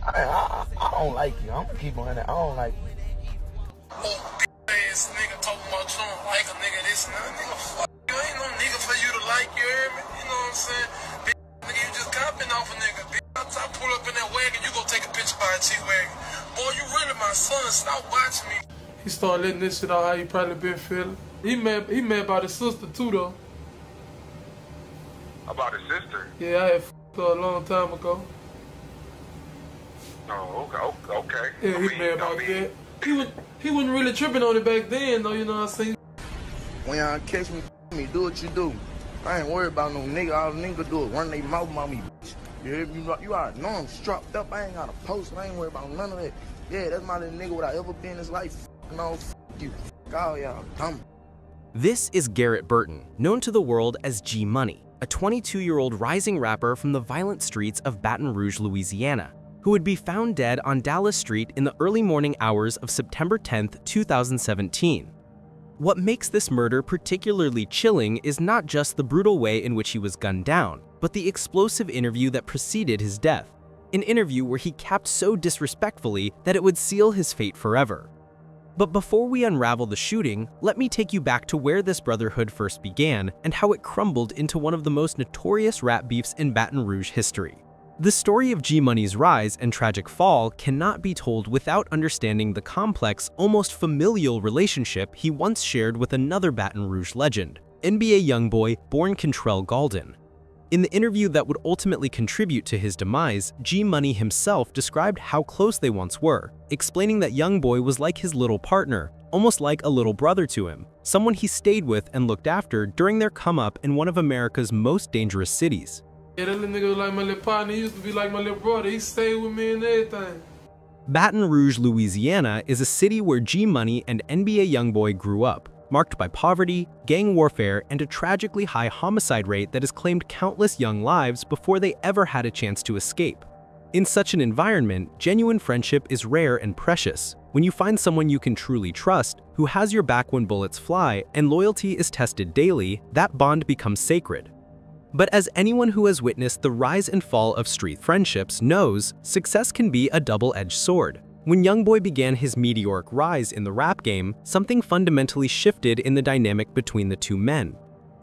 I don't like you. I'm gonna keep on that. I don't like you. Ass nigga talking about you don't like a nigga this and that. Nigga, fuck you. Ain't no nigga for you to like, you hear me? You know what I'm saying? Bitch, nigga, you just copping off a nigga. Bitch, I pull up in that wagon, you go take a picture by a G-Wagon. Boy, you really my son. Stop watching me. He started letting this shit out how he probably been feeling. He mad about his sister too, though. About his sister? Yeah, I had f***ed her a long time ago. Oh, okay. Yeah, he mad about that. He wasn't really tripping on it back then, though, you know what I'm saying? When y'all catch me, do what you do. I ain't worried about no nigga. All the nigga do is run their mouth on me, bitch. You hear me? You already know I'm strapped up. I ain't got a post. I ain't worried about none of that. Yeah, that's my little nigga without ever been in his life. No, f you. F all y'all dumb. This is Garrett Burton, known to the world as G Money, a 22-year-old rising rapper from the violent streets of Baton Rouge, Louisiana, who would be found dead on Dallas Street in the early morning hours of September 10, 2017. What makes this murder particularly chilling is not just the brutal way in which he was gunned down, but the explosive interview that preceded his death, an interview where he capped so disrespectfully that it would seal his fate forever. But before we unravel the shooting, let me take you back to where this brotherhood first began and how it crumbled into one of the most notorious rap beefs in Baton Rouge history. The story of G Money's rise and tragic fall cannot be told without understanding the complex, almost familial relationship he once shared with another Baton Rouge legend, NBA youngboy born Kentrell Gaulden. In the interview that would ultimately contribute to his demise, G Money himself described how close they once were, explaining that youngboy was like his little partner, almost like a little brother to him, someone he stayed with and looked after during their come-up in one of America's most dangerous cities. Yeah, that little nigga was like my little partner. He used to be like my little brother. He stayed with me and everything. Baton Rouge, Louisiana is a city where G Money and NBA youngboy grew up, marked by poverty, gang warfare, and a tragically high homicide rate that has claimed countless young lives before they ever had a chance to escape. In such an environment, genuine friendship is rare and precious. When you find someone you can truly trust, who has your back when bullets fly, and loyalty is tested daily, that bond becomes sacred. But as anyone who has witnessed the rise and fall of street friendships knows, success can be a double-edged sword. When youngboy began his meteoric rise in the rap game, something fundamentally shifted in the dynamic between the two men.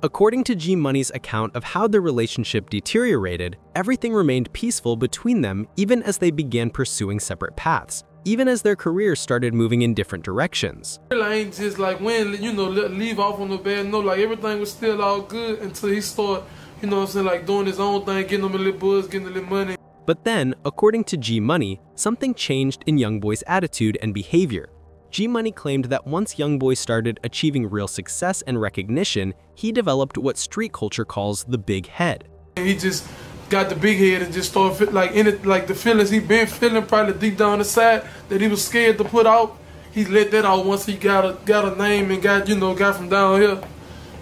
According to G Money's account of how their relationship deteriorated, everything remained peaceful between them even as they began pursuing separate paths, even as their careers started moving in different directions. I ain't just like when, you know, leave off on the bad note, like everything was still all good until he started, you know what I'm saying, like doing his own thing, getting him a little buzz, getting a little money. But then, according to G Money, something changed in youngboy's attitude and behavior. G Money claimed that once youngboy started achieving real success and recognition, he developed what street culture calls the big head. He just got the big head and just started like in it, like the feelings he been feeling probably deep down inside that he was scared to put out. He let that out once he got a name and got from down here.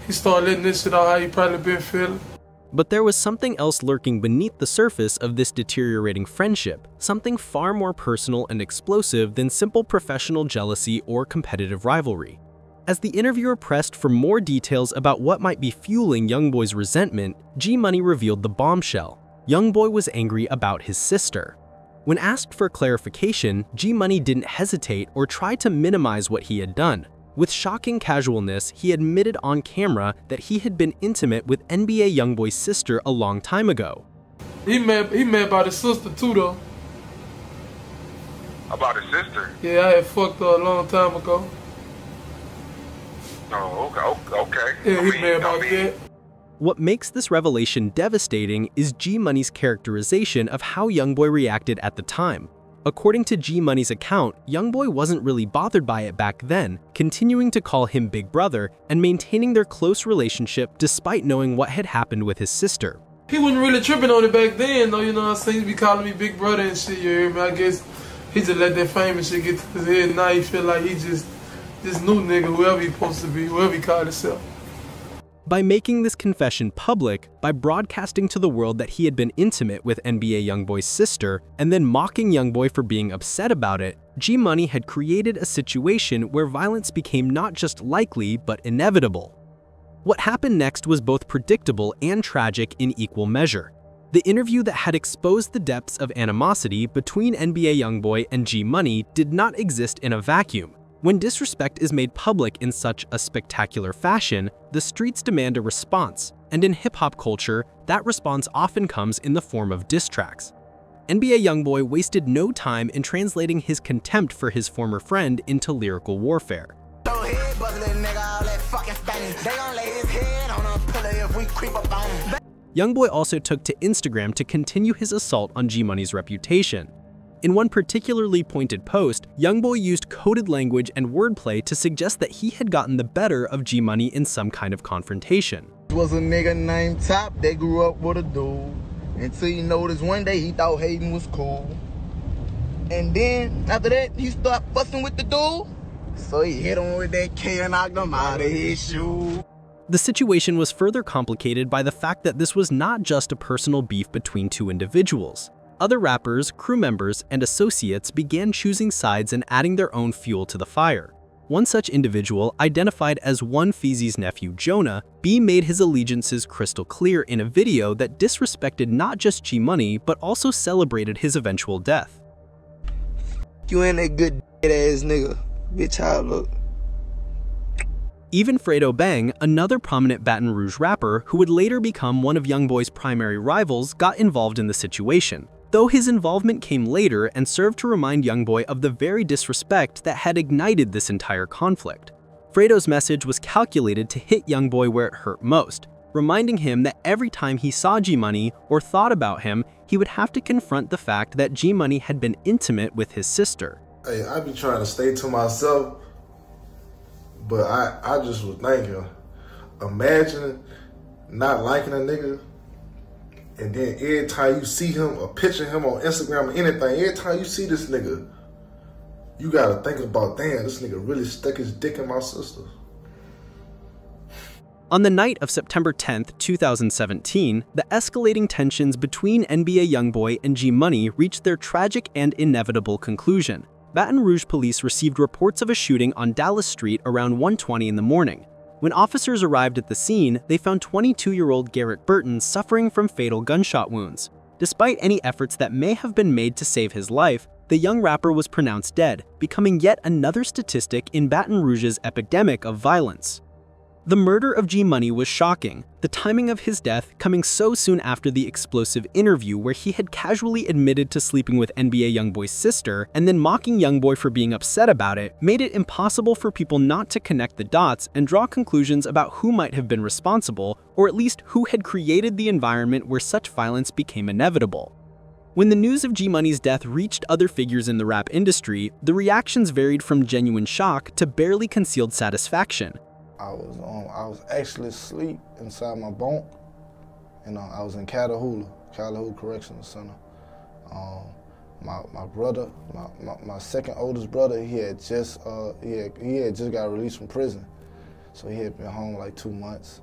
He started letting this shit out how he probably been feeling. But there was something else lurking beneath the surface of this deteriorating friendship, something far more personal and explosive than simple professional jealousy or competitive rivalry. As the interviewer pressed for more details about what might be fueling youngboy's resentment, G Money revealed the bombshell. Youngboy was angry about his sister. When asked for clarification, G Money didn't hesitate or try to minimize what he had done. With shocking casualness, he admitted on camera that he had been intimate with NBA youngboy's sister a long time ago. He mad about his sister too, though. About his sister? Yeah, I had fucked her a long time ago. Oh, okay. Yeah, he mad about that. What makes this revelation devastating is G Money's characterization of how youngboy reacted at the time. According to G Money's account, youngboy wasn't really bothered by it back then, continuing to call him Big Brother and maintaining their close relationship despite knowing what had happened with his sister. He wasn't really tripping on it back then, though, you know what I'm saying? He be calling me Big Brother and shit, you hear me? I guess he just let that fame and shit get to his head. Now he feel like he just this new nigga, whoever he supposed to be, whoever he called himself. By making this confession public, by broadcasting to the world that he had been intimate with NBA youngboy's sister, and then mocking youngboy for being upset about it, G Money had created a situation where violence became not just likely, but inevitable. What happened next was both predictable and tragic in equal measure. The interview that had exposed the depths of animosity between NBA Youngboy and G Money did not exist in a vacuum. When disrespect is made public in such a spectacular fashion, the streets demand a response, and in hip-hop culture, that response often comes in the form of diss tracks. NBA Youngboy wasted no time in translating his contempt for his former friend into lyrical warfare. Youngboy also took to Instagram to continue his assault on G Money's reputation. In one particularly pointed post, Youngboy used coded language and wordplay to suggest that he had gotten the better of G Money in some kind of confrontation. Was a nigga named Top that grew up with a dude. Until he noticed one day he thought Hayden was cool. And then after that, he started fussing with the dude. So he hit him with that K and knocked him out of his shoe. The situation was further complicated by the fact that this was not just a personal beef between two individuals. Other rappers, crew members, and associates began choosing sides and adding their own fuel to the fire. One such individual, identified as One Feezy's nephew Jonah, B made his allegiances crystal clear in a video that disrespected not just G Money, but also celebrated his eventual death. You ain't that good ass nigga. Bitch, how I look. Even Fredo Bang, another prominent Baton Rouge rapper who would later become one of Youngboy's primary rivals, got involved in the situation. Though his involvement came later and served to remind Youngboy of the very disrespect that had ignited this entire conflict. Fredo's message was calculated to hit Youngboy where it hurt most, reminding him that every time he saw G Money or thought about him, he would have to confront the fact that G Money had been intimate with his sister. Hey, I be trying to stay to myself, but I just was thinking, imagine not liking a nigga, and then every time you see him or picture him on Instagram or anything, every time you see this nigga, you gotta think about, damn, this nigga really stuck his dick in my sister. On the night of September 10th, 2017, the escalating tensions between NBA Youngboy and G Money reached their tragic and inevitable conclusion. Baton Rouge police received reports of a shooting on Dallas Street around 1:20 in the morning. When officers arrived at the scene, they found 22-year-old Garrett Burton suffering from fatal gunshot wounds. Despite any efforts that may have been made to save his life, the young rapper was pronounced dead, becoming yet another statistic in Baton Rouge's epidemic of violence. The murder of G Money was shocking, the timing of his death coming so soon after the explosive interview where he had casually admitted to sleeping with NBA Youngboy's sister and then mocking Youngboy for being upset about it, made it impossible for people not to connect the dots and draw conclusions about who might have been responsible, or at least who had created the environment where such violence became inevitable. When the news of G Money's death reached other figures in the rap industry, the reactions varied from genuine shock to barely concealed satisfaction. I was actually asleep inside my bunk, and I was in Catahoula Correctional Center. My brother, my second oldest brother, he had just got released from prison, so he had been home like 2 months.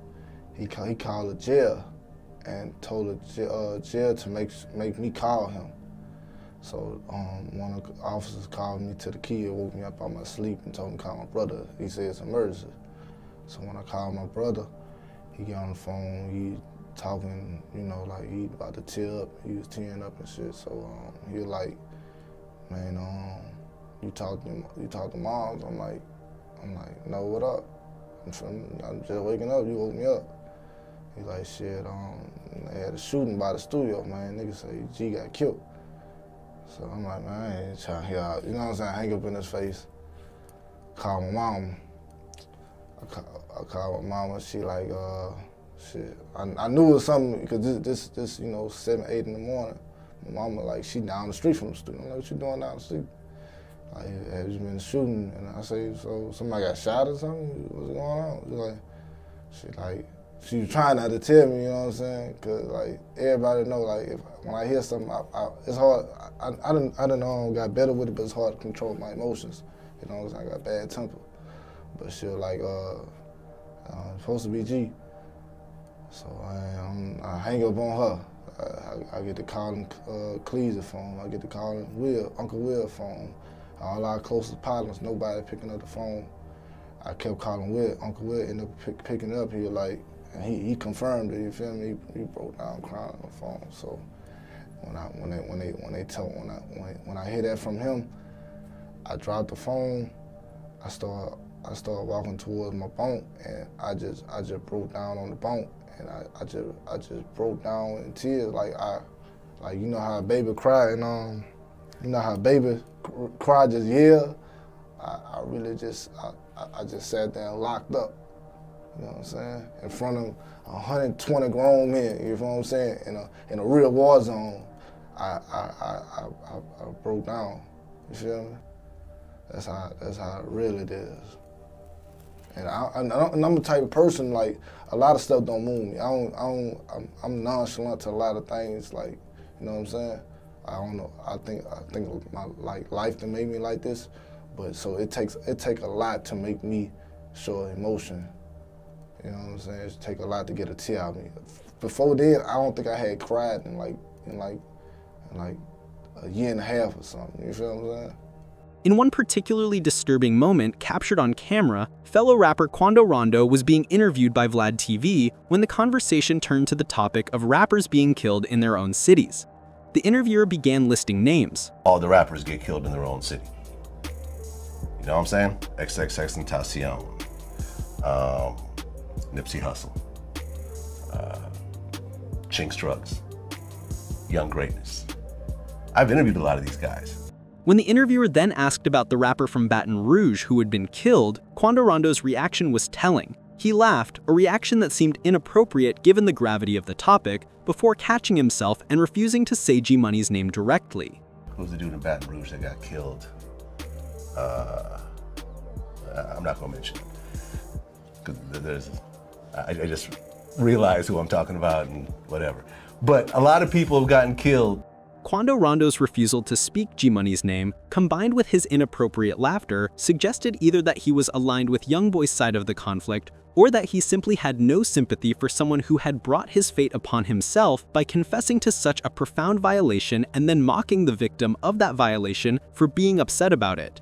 He called the jail and told the jail to make me call him. So one of the officers called me to the key and woke me up out of my sleep and told me to call my brother. He said it's an emergency. So when I called my brother, he got on the phone, he talking, you know, like he about to tear up, he was tearing up and shit. So he was like, man, you talk to moms? I'm like, no, what up? I'm just waking up, you woke me up. He like, shit, they had a shooting by the studio, man. Niggas say G got killed. So I'm like, man, I ain't trying to hear out, you know what I'm saying? Hang up in his face, call my mom. I called my mama, she like, shit. I knew it was something, because this, you know, 7, 8 in the morning. My mama, like, she down the street from the studio. I'm like, what you doing down the street? Like, have you been shooting? And I say, so somebody got shot or something? What's going on? She like, she was trying not to tell me, you know what I'm saying? Because, like, everybody know, like, when I hear something, it's hard. I don't know, got better with it, but it's hard to control my emotions. You know what I'm saying? I got bad temper. But she was like, supposed to be G. So I hang up on her. I get to calling Cleese's phone. I get to calling Uncle Will's phone. All our closest partners, nobody picking up the phone. I kept calling Will. Uncle Will ended up picking it up. He was like, And he confirmed it, you feel me? He broke down crying on the phone. So when I hear that from him, I dropped the phone. I started walking towards my bunk, and I just broke down on the bunk, and I just broke down in tears, like you know how a baby cry, and you know how a baby cry just yell. I really just sat there and locked up. You know what I'm saying? In front of 120 grown men, you know what I'm saying? In a real war zone, I broke down. You feel me? That's how it really is. And I'm the type of person, like, a lot of stuff don't move me. I'm nonchalant to a lot of things, like, you know what I'm saying? I don't know. I think my life that made me like this, but so it takes a lot to make me show emotion. You know what I'm saying? It take a lot to get a tear out of me. Before then, I don't think I had cried in like a year and a half or something. You feel what I'm saying? In one particularly disturbing moment captured on camera, fellow rapper Quando Rondo was being interviewed by Vlad TV when the conversation turned to the topic of rappers being killed in their own cities. The interviewer began listing names. All the rappers get killed in their own city. You know what I'm saying? XXXTentacion, Nipsey Hussle, Chinx Drugs, Young Greatness. I've interviewed a lot of these guys. When the interviewer then asked about the rapper from Baton Rouge who had been killed, Quando Rondo's reaction was telling. He laughed, a reaction that seemed inappropriate given the gravity of the topic, before catching himself and refusing to say G Money's name directly. Who's the dude in Baton Rouge that got killed? I'm not gonna mention it, because I just realized who I'm talking about and whatever. But a lot of people have gotten killed. Quando Rondo's refusal to speak G Money's name, combined with his inappropriate laughter, suggested either that he was aligned with Youngboy's side of the conflict, or that he simply had no sympathy for someone who had brought his fate upon himself by confessing to such a profound violation and then mocking the victim of that violation for being upset about it.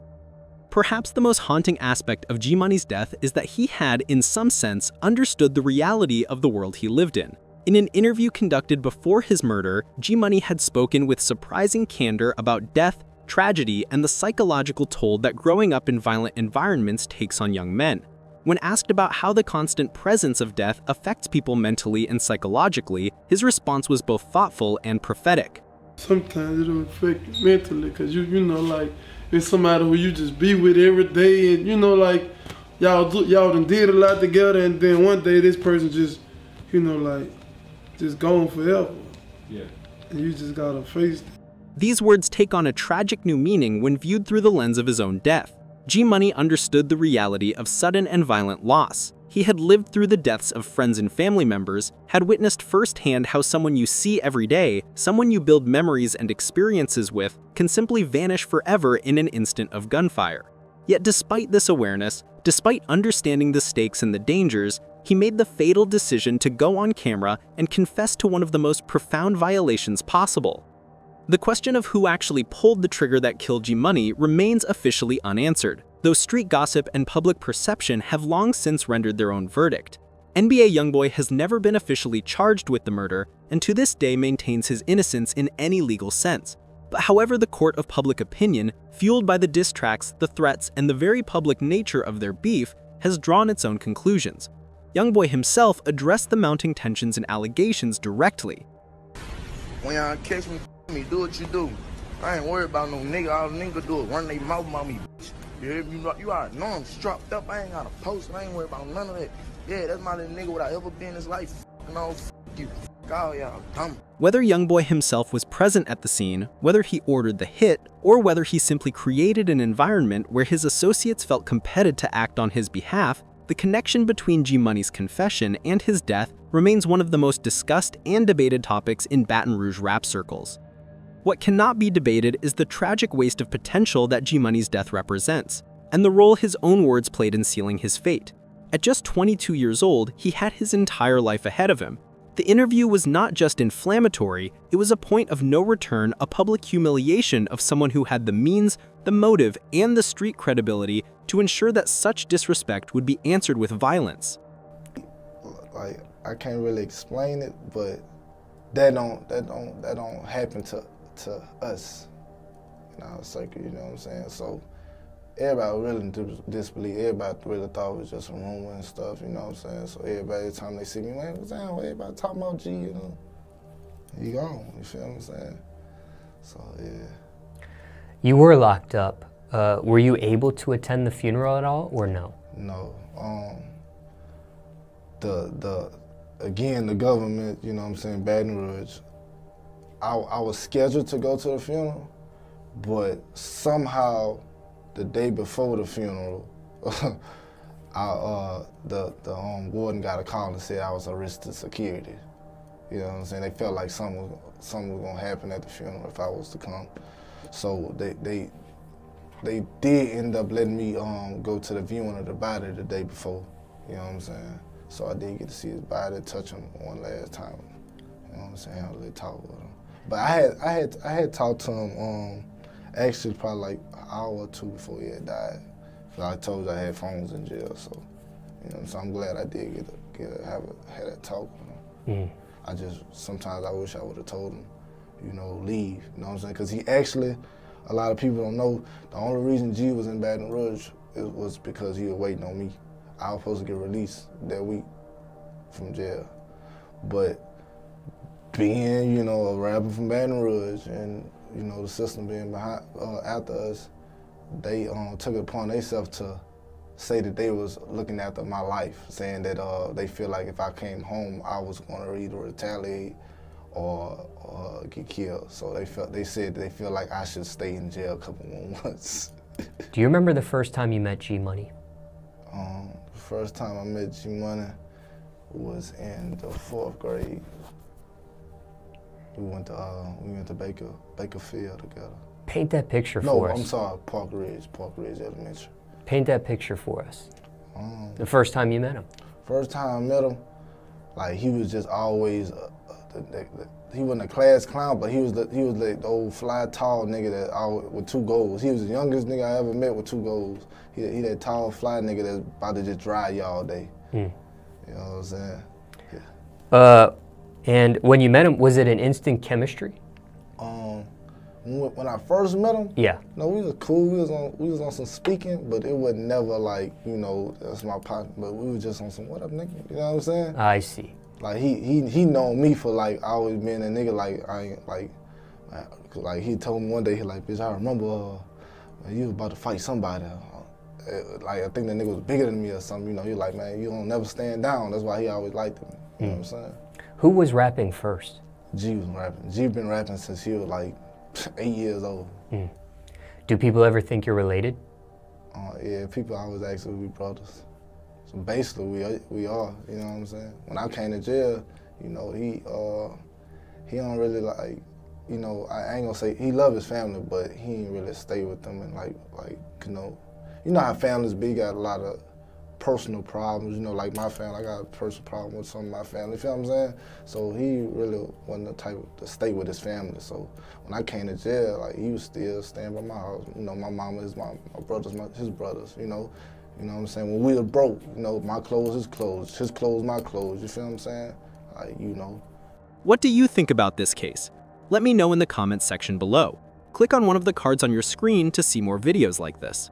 Perhaps the most haunting aspect of G Money's death is that he had, in some sense, understood the reality of the world he lived in. In an interview conducted before his murder, G Money had spoken with surprising candor about death, tragedy, and the psychological toll that growing up in violent environments takes on young men. When asked about how the constant presence of death affects people mentally and psychologically, his response was both thoughtful and prophetic. Sometimes it'll affect you mentally, because you know, like, it's somebody who you just be with every day, and you know, like, y'all done did a lot together, and then one day this person just, you know, like, just gone forever. Yeah. And you just gotta face it. These words take on a tragic new meaning when viewed through the lens of his own death. G Money understood the reality of sudden and violent loss. He had lived through the deaths of friends and family members, had witnessed firsthand how someone you see every day, someone you build memories and experiences with, can simply vanish forever in an instant of gunfire. Yet despite this awareness, despite understanding the stakes and the dangers, he made the fatal decision to go on camera and confess to one of the most profound violations possible. The question of who actually pulled the trigger that killed G Money remains officially unanswered, though street gossip and public perception have long since rendered their own verdict. NBA Youngboy has never been officially charged with the murder, and to this day maintains his innocence in any legal sense. But however, the court of public opinion, fueled by the diss tracks, the threats, and the very public nature of their beef, has drawn its own conclusions. Youngboy himself addressed the mounting tensions and allegations directly. When y'all catch me, do what you do. I ain't worried about no nigga. All the nigga do is run they mouth on me, bitch. You hear me? You already know I'm strapped up. I ain't got a post. I ain't worried about none of that. Yeah, that's my little nigga without ever been in his life. No, you. All y'all dumb. Whether Youngboy himself was present at the scene, whether he ordered the hit, or whether he simply created an environment where his associates felt compelled to act on his behalf, the connection between G Money's confession and his death remains one of the most discussed and debated topics in Baton Rouge rap circles. What cannot be debated is the tragic waste of potential that G Money's death represents, and the role his own words played in sealing his fate. At just 22 years old, he had his entire life ahead of him. The interview was not just inflammatory, it was a point of no return, a public humiliation of someone who had the means, the motive, and the street credibility to ensure that such disrespect would be answered with violence. Like, I can't really explain it, but that don't happen to us in our circle, you know what I'm saying? So everybody really in disbelief. Everybody really thought it was just a rumor and stuff, you know what I'm saying? So everybody, every time they see me, man, what's down? Everybody talking about G, you know? He gone, you feel what I'm saying? So, yeah. You were locked up. Were you able to attend the funeral at all, or no? No. Again, the government, you know what I'm saying, Baton Rouge, I was scheduled to go to the funeral, but somehow the day before the funeral, the warden got a call and said I was arrested security. You know what I'm saying? They felt like something was gonna happen at the funeral if I was to come. So they did end up letting me go to the viewing of the body the day before. You know what I'm saying? So I did get to see his body, touch him one last time. You know what I'm saying? Have a little talk with him. But I had talked to him actually probably like an hour or two before he had died. I told you I had phones in jail, so you know. So I'm glad I did have that talk with him. I just sometimes I wish I would have told him, you know, leave. You know what I'm saying? Because he actually, a lot of people don't know, the only reason G was in Baton Rouge was because he was waiting on me. I was supposed to get released that week from jail, but being, you know, a rapper from Baton Rouge and, you know, the system being behind after us, they took it upon themselves to say that they was looking after my life, saying that they feel like if I came home, I was going to either retaliate or get killed. So they said they feel like I should stay in jail a couple more months. Do you remember the first time you met G Money? The first time I met G Money was in the 4th grade. We went to Bakerfield together. Paint that picture for us. No, I'm sorry, Park Ridge Elementary. Paint that picture for us. The first time you met him. First time I met him, like he was just always, he wasn't a class clown, but he was the old fly tall nigga that always, with 2 goals. He was the youngest nigga I ever met with 2 goals. He that tall fly nigga that's about to just drive you all day. You know what I'm saying? Yeah. And when you met him, was it an instant chemistry? When I first met him, yeah. No, we was cool. We was on some speaking, but it was never like, you know, that's my partner. But we was just on some what up, nigga. You know what I'm saying? I see. Like he known me for like always being a nigga. Like I ain't like he told me one day, he like, bitch, I remember you was about to fight somebody. Like I think that nigga was bigger than me or something. You know, he like, man, you don't never stand down. That's why he always liked me. You know what I'm saying? Who was rapping first? G was rapping. G been rapping since he was like 8 years old. Do people ever think you're related? Yeah, people always ask if we brothers. So basically, we are. You know what I'm saying? When I came to jail, you know, he don't really like, you know, I ain't gonna say he love his family, but he ain't really stay with them and like you know how families be, got a lot of personal problems, you know, like my family, I got a personal problem with some of my family, you feel what I'm saying? So he really wasn't the type to stay with his family. So when I came to jail, like he was still staying by my house. You know, my mama is my brothers, his brothers, you know what I'm saying? When we were broke, you know, my clothes, his clothes, my clothes, you feel what I'm saying? Like, you know. What do you think about this case? Let me know in the comments section below. Click on one of the cards on your screen to see more videos like this.